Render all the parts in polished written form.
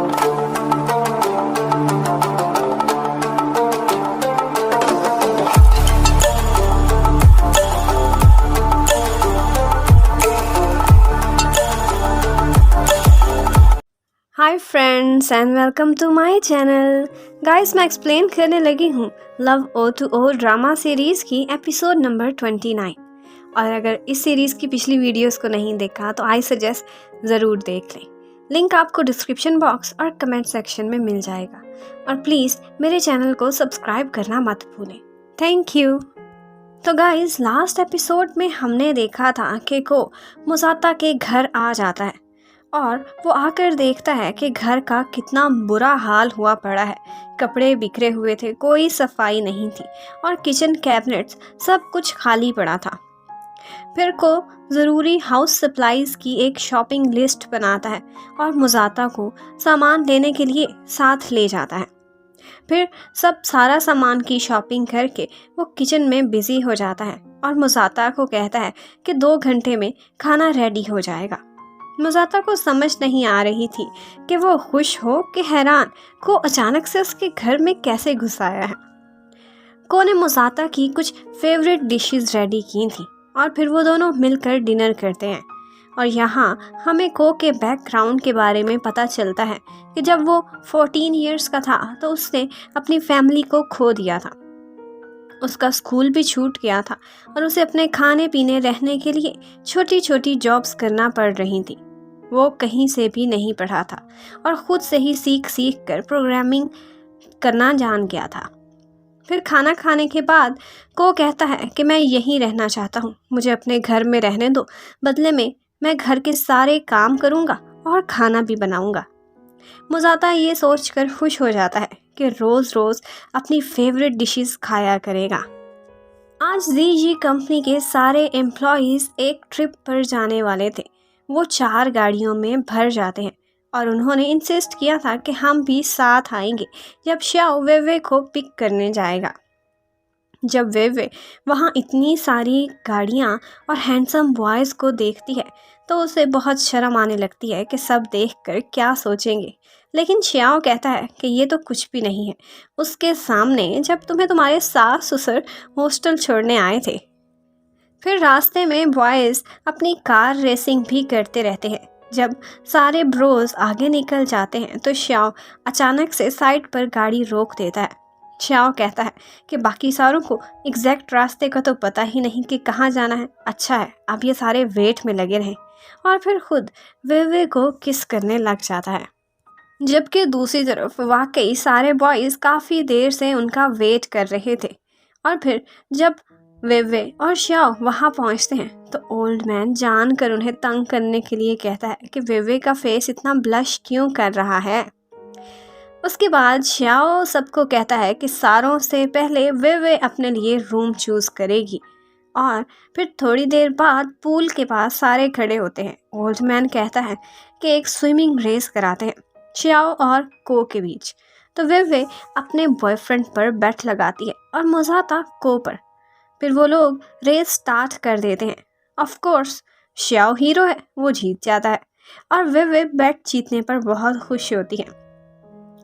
Hi friends and welcome to my channel. Guys, मैं explain करने लगी हूँ लव O2O ड्रामा सीरीज़ की एपिसोड नंबर 29। और अगर इस सीरीज़ की पिछली वीडियोस को नहीं देखा तो आई सजेस्ट ज़रूर देख लें। लिंक आपको डिस्क्रिप्शन बॉक्स और कमेंट सेक्शन में मिल जाएगा। और प्लीज़ मेरे चैनल को सब्सक्राइब करना मत भूलें। Thank you. तो गाइस, लास्ट एपिसोड में हमने देखा था कि को मुसाता के घर आ जाता है और वो आकर देखता है कि घर का कितना बुरा हाल हुआ पड़ा है। कपड़े बिखरे हुए थे, कोई सफाई नहीं थी और किचन कैबिनेट्स सब कुछ खाली पड़ा था। फिर को ज़रूरी हाउस सप्लाईज की एक शॉपिंग लिस्ट बनाता है और मुसाता को सामान लेने के लिए साथ ले जाता है। फिर सब सारा सामान की शॉपिंग करके वो किचन में बिजी हो जाता है और मुसाता को कहता है कि 2 घंटे में खाना रेडी हो जाएगा। मुसाता को समझ नहीं आ रही थी कि वो खुश हो कि हैरान को अचानक से उसके घर में कैसे घुस आया है। को ने मुसाता की कुछ फेवरेट डिशेस रेडी की थी और फिर वो दोनों मिलकर डिनर करते हैं। और यहाँ हमें को के बैकग्राउंड के बारे में पता चलता है कि जब वो 14 इयर्स का था तो उसने अपनी फैमिली को खो दिया था। उसका स्कूल भी छूट गया था और उसे अपने खाने पीने रहने के लिए छोटी छोटी जॉब्स करना पड़ रही थी। वो कहीं से भी नहीं पढ़ा था और ख़ुद से ही सीख कर प्रोग्रामिंग करना जान गया था। फिर खाना खाने के बाद को कहता है कि मैं यहीं रहना चाहता हूँ, मुझे अपने घर में रहने दो, बदले में मैं घर के सारे काम करूँगा और खाना भी बनाऊँगा। मुसाता ये सोचकर खुश हो जाता है कि रोज़ रोज़ अपनी फेवरेट डिशेस खाया करेगा। आज ZG कंपनी के सारे एम्प्लॉयज़ एक ट्रिप पर जाने वाले थे। वो 4 गाड़ियों में भर जाते हैं और उन्होंने इंसिस्ट किया था कि हम भी साथ आएंगे जब श्याओ वेवे को पिक करने जाएगा। जब वेवे वहाँ इतनी सारी गाड़ियाँ और हैंडसम बॉयज़ को देखती है तो उसे बहुत शर्म आने लगती है कि सब देखकर क्या सोचेंगे। लेकिन श्याओ कहता है कि ये तो कुछ भी नहीं है उसके सामने, जब तुम्हें तुम्हारे सास ससुर हॉस्टल छोड़ने आए थे। फिर रास्ते में बॉयज़ अपनी कार रेसिंग भी करते रहते हैं। जब सारे ब्रोज आगे निकल जाते हैं तो श्याओ अचानक से साइड पर गाड़ी रोक देता है। श्याओ कहता है कि बाकी सारों को एग्जैक्ट रास्ते का तो पता ही नहीं कि कहाँ जाना है। अच्छा है अब ये सारे वेट में लगे रहें। और फिर खुद वेवे को किस करने लग जाता है। जबकि दूसरी तरफ वाकई सारे बॉयज़ काफ़ी देर से उनका वेट कर रहे थे। और फिर जब वेवे और श्याओ वहाँ पहुँचते हैं तो ओल्ड मैन जानकर उन्हें तंग करने के लिए कहता है कि वेवे का फेस इतना ब्लश क्यों कर रहा है। उसके बाद श्याओ सबको कहता है कि सारों से पहले वेवे अपने लिए रूम चूज़ करेगी। और फिर थोड़ी देर बाद पूल के पास सारे खड़े होते हैं। ओल्ड मैन कहता है कि एक स्विमिंग रेस कराते हैं श्याओ और को के बीच। तो वेवे अपने बॉयफ्रेंड पर बेट लगाती है और मुसाता को पर। फिर वो लोग रेस स्टार्ट कर देते हैं। ऑफ कोर्स श्याओ हीरो है, वो जीत जाता है और वेवे बेट जीतने पर बहुत खुश होती है।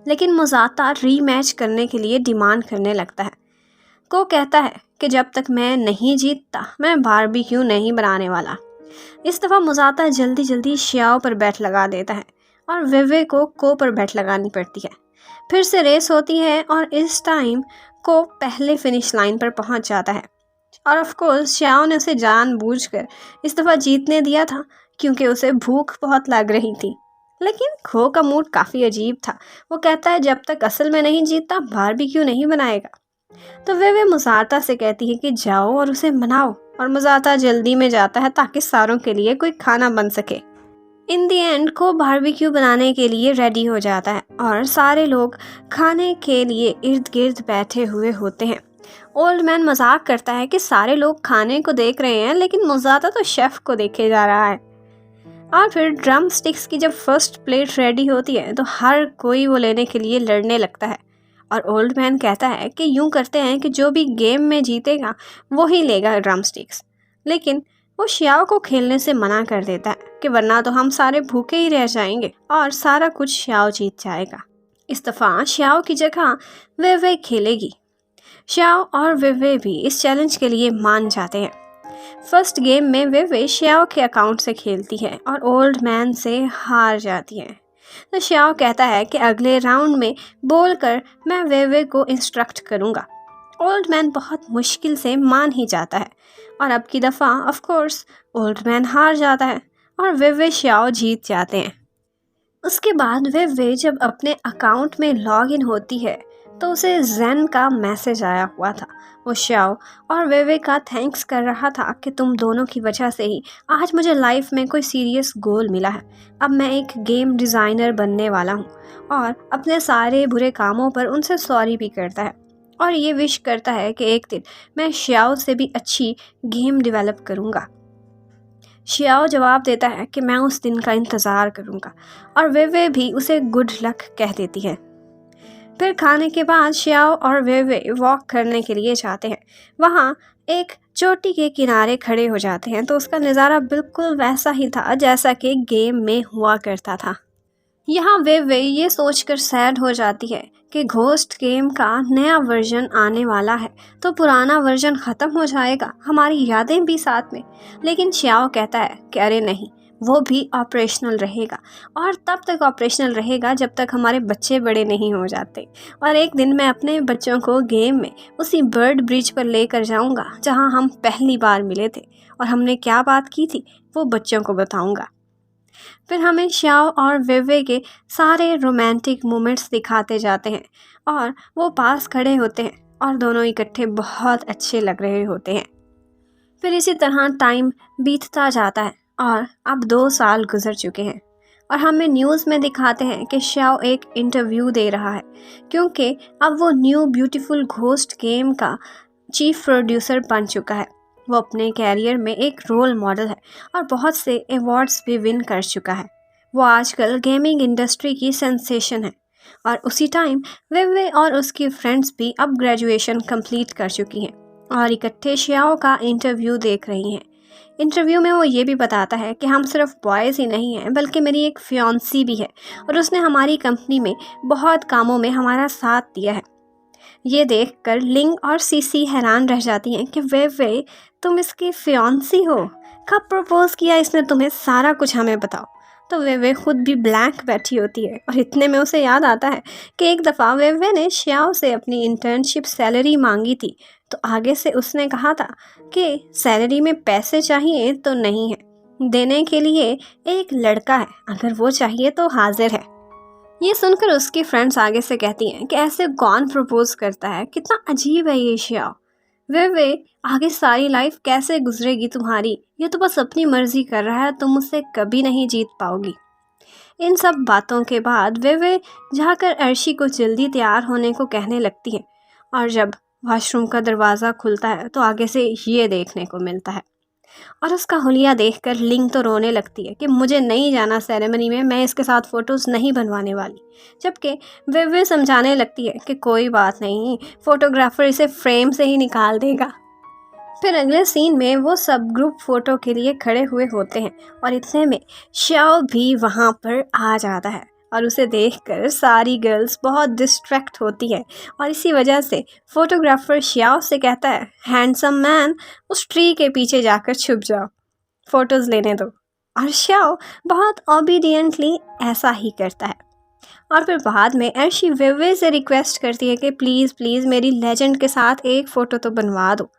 लेकिन मुसाता रीमैच करने के लिए डिमांड करने लगता है। को कहता है कि जब तक मैं नहीं जीतता मैं बारबेक्यू नहीं बनाने वाला। इस दफ़ा मुसाता जल्दी जल्दी श्याओ पर बेट लगा देता है और वेवे को पर बेट लगानी पड़ती है। फिर से रेस होती है और इस टाइम को पहले फिनिश लाइन पर पहुंच जाता है। और ऑफ कोर्स श्याओ ने उसे जानबूझकर इस दफ़ा जीतने दिया था क्योंकि उसे भूख बहुत लग रही थी। लेकिन खो का मूड काफ़ी अजीब था। वो कहता है जब तक असल में नहीं जीतता बारबेक्यू नहीं बनाएगा। तो वे मुसाता से कहती है कि जाओ और उसे मनाओ और मुसाता जल्दी में जाता है ताकि सारों के लिए कोई खाना बन सके। इन दी एंड को बारबेक्यू बनाने के लिए रेडी हो जाता है और सारे लोग खाने के लिए इर्द गिर्द बैठे हुए होते हैं। ओल्ड मैन मजाक करता है कि सारे लोग खाने को देख रहे हैं लेकिन मुसाता तो शेफ को देखे जा रहा है। और फिर ड्रम स्टिक्स की जब फर्स्ट प्लेट रेडी होती है तो हर कोई वो लेने के लिए लड़ने लगता है। और ओल्ड मैन कहता है कि यूं करते हैं कि जो भी गेम में जीतेगा वो ही लेगा ड्रम स्टिक्स। लेकिन वो शियाओ को खेलने से मना कर देता है कि वरना तो हम सारे भूखे ही रह जाएंगे और सारा कुछ शियाओ जीत जाएगा। इस दफ़ा शियाओ की जगह वे खेलेगी। शियाओ और वे भी इस चैलेंज के लिए मान जाते हैं। फर्स्ट गेम में वे शियाओ के अकाउंट से खेलती है और ओल्ड मैन से हार जाती है। तो शियाओ कहता है कि अगले राउंड में बोलकर मैं वे को इंस्ट्रक्ट करूँगा। ओल्ड मैन बहुत मुश्किल से मान ही जाता है और अब की दफ़ा ऑफ कोर्स ओल्ड मैन हार जाता है और वे शियाओ जीत जाते हैं। उसके बाद वे जब अपने अकाउंट में लॉग इन होती है तो उसे ज़ेन का मैसेज आया हुआ था। वो शियाओ और वे का थैंक्स कर रहा था कि तुम दोनों की वजह से ही आज मुझे लाइफ में कोई सीरियस गोल मिला है। अब मैं एक गेम डिज़ाइनर बनने वाला हूँ और अपने सारे बुरे कामों पर उनसे सॉरी भी करता है और ये विश करता है कि एक दिन मैं शियाओ से भी अच्छी गेम डेवलप करूँगा। शियाओ जवाब देता है कि मैं उस दिन का इंतज़ार करूँगा और वे भी उसे गुड लक कह देती है। फिर खाने के बाद शियाओ और वे वॉक करने के लिए जाते हैं। वहाँ एक चोटी के किनारे खड़े हो जाते हैं तो उसका नज़ारा बिल्कुल वैसा ही था जैसा कि गेम में हुआ करता था। यहाँ वे ये सोचकर सैड हो जाती है कि घोस्ट गेम का नया वर्जन आने वाला है तो पुराना वर्जन ख़त्म हो जाएगा, हमारी यादें भी साथ में। लेकिन शियाओ कहता है कि अरे नहीं, वो भी ऑपरेशनल रहेगा और तब तक ऑपरेशनल रहेगा जब तक हमारे बच्चे बड़े नहीं हो जाते। और एक दिन मैं अपने बच्चों को गेम में उसी बर्ड ब्रिज पर लेकर जाऊंगा जहां हम पहली बार मिले थे और हमने क्या बात की थी वो बच्चों को बताऊंगा। फिर हमें शियाओ और वे के सारे रोमांटिक मोमेंट्स दिखाते जाते हैं और वो पास खड़े होते हैं और दोनों इकट्ठे बहुत अच्छे लग रहे होते हैं। फिर इसी तरह टाइम बीतता जाता है और अब 2 साल गुजर चुके हैं और हमें न्यूज़ में दिखाते हैं कि शियाओ एक इंटरव्यू दे रहा है क्योंकि अब वो न्यू ब्यूटीफुल घोस्ट गेम का चीफ प्रोड्यूसर बन चुका है। वो अपने कैरियर में एक रोल मॉडल है और बहुत से अवार्ड्स भी विन कर चुका है। वो आजकल गेमिंग इंडस्ट्री की सेंसेशन है और उसी टाइम वे और उसकी फ्रेंड्स भी अब ग्रेजुएशन कंप्लीट कर चुकी हैं और इकट्ठे शियाओ का इंटरव्यू देख रही हैं। इंटरव्यू में वो ये भी बताता है कि हम सिर्फ बॉयज़ ही नहीं हैं बल्कि मेरी एक फियांसी भी है और उसने हमारी कंपनी में बहुत कामों में हमारा साथ दिया है। ये देखकर लिंग और सीसी हैरान रह जाती हैं कि वे तुम इसकी फियांसी हो, कब प्रपोज किया इसने तुम्हें, सारा कुछ हमें बताओ। तो वे खुद भी ब्लैंक बैठी होती है और इतने में उसे याद आता है कि एक दफ़ा वे ने शियाओ से अपनी इंटर्नशिप सैलरी मांगी थी तो आगे से उसने कहा था कि सैलरी में पैसे चाहिए तो नहीं है, देने के लिए एक लड़का है, अगर वो चाहिए तो हाजिर है। ये सुनकर उसकी फ्रेंड्स आगे से कहती हैं कि ऐसे कौन प्रपोज करता है, कितना अजीब है ये शियाओ। वे आगे सारी लाइफ कैसे गुजरेगी तुम्हारी, ये तो बस अपनी मर्जी कर रहा है, तुम उससे कभी नहीं जीत पाओगी। इन सब बातों के बाद वे जाकर अर्शी को जल्दी तैयार होने को कहने लगती है और जब वॉशरूम का दरवाज़ा खुलता है तो आगे से ये देखने को मिलता है और उसका हुलिया देखकर लिंग तो रोने लगती है कि मुझे नहीं जाना सेरेमनी में, मैं इसके साथ फ़ोटोज़ नहीं बनवाने वाली। जबकि वे समझाने लगती है कि कोई बात नहीं, फ़ोटोग्राफ़र इसे फ्रेम से ही निकाल देगा। फिर अगले सीन में वो सब ग्रुप फ़ोटो के लिए खड़े हुए होते हैं और इतने में शियाओ भी वहाँ पर आ जाता है और उसे देखकर सारी गर्ल्स बहुत डिस्ट्रैक्ट होती है और इसी वजह से फोटोग्राफर शियाओ से कहता है, हैंडसम मैन, उस ट्री के पीछे जाकर छुप जाओ, फ़ोटोज़ लेने दो। और शियाओ बहुत ओबीडियंटली ऐसा ही करता है और फिर बाद में अर्शी वे से रिक्वेस्ट करती है कि प्लीज़ मेरी लेजेंड के साथ एक फ़ोटो तो बनवा दो।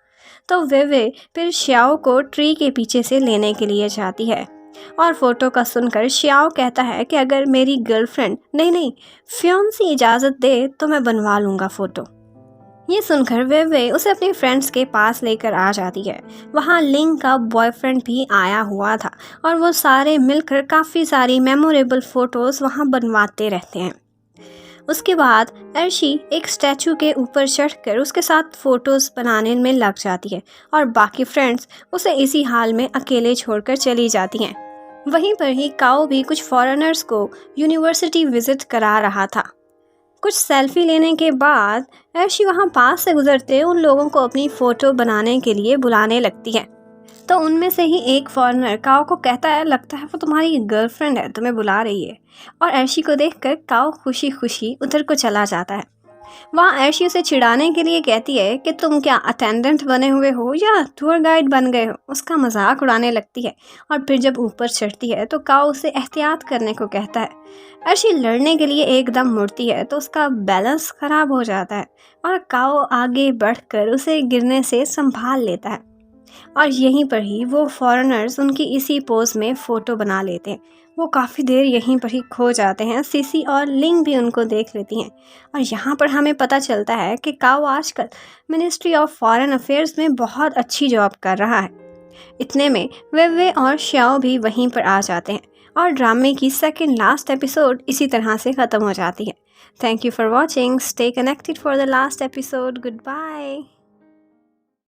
तो वे फिर शियाओ को ट्री के पीछे से लेने के लिए जाती है और फ़ोटो का सुनकर शियाओ कहता है कि अगर मेरी गर्लफ्रेंड नहीं फियांसी इजाज़त दे तो मैं बनवा लूँगा फ़ोटो। ये सुनकर वे उसे अपने फ्रेंड्स के पास लेकर आ जाती है। वहाँ लिंग का बॉयफ्रेंड भी आया हुआ था और वो सारे मिलकर काफ़ी सारी मेमोरेबल फ़ोटोज़ वहाँ बनवाते रहते हैं। उसके बाद अर्शी एक स्टैचू के ऊपर चढ़कर उसके साथ फ़ोटोज़ बनाने में लग जाती है और बाकी फ्रेंड्स उसे इसी हाल में अकेले छोड़कर चली जाती हैं। वहीं पर ही काओ भी कुछ फॉरेनर्स को यूनिवर्सिटी विज़िट करा रहा था। कुछ सेल्फी लेने के बाद अर्शी वहाँ पास से गुजरते उन लोगों को अपनी फ़ोटो बनाने के लिए बुलाने लगती है। तो उनमें से ही एक फॉरेनर काओ को कहता है, लगता है वो तुम्हारी गर्लफ्रेंड है, तुम्हें बुला रही है। और अर्शी को देखकर काओ खुशी खुशी उधर को चला जाता है। वहाँ अर्शी उसे चिढ़ाने के लिए कहती है कि तुम क्या अटेंडेंट बने हुए हो या टूर गाइड बन गए हो। उसका मजाक उड़ाने लगती है और फिर जब ऊपर चढ़ती है तो काओ उसे एहतियात करने को कहता है। अर्शी लड़ने के लिए एकदम मुड़ती है तो उसका बैलेंस खराब हो जाता है और काओ आगे बढ़कर उसे गिरने से संभाल लेता है। और यहीं पर ही वो फॉरेनर्स उनकी इसी पोज में फ़ोटो बना लेते हैं। वो काफ़ी देर यहीं पर ही खो जाते हैं। सीसी और लिंग भी उनको देख लेती हैं और यहाँ पर हमें पता चलता है कि काओ आजकल मिनिस्ट्री ऑफ फॉरेन अफेयर्स में बहुत अच्छी जॉब कर रहा है। इतने में वे और श्याओ भी वहीं पर आ जाते हैं और ड्रामे की सेकेंड लास्ट एपिसोड इसी तरह से ख़त्म हो जाती है। Thank you for watching. Stay connected for the last episode. Good bye.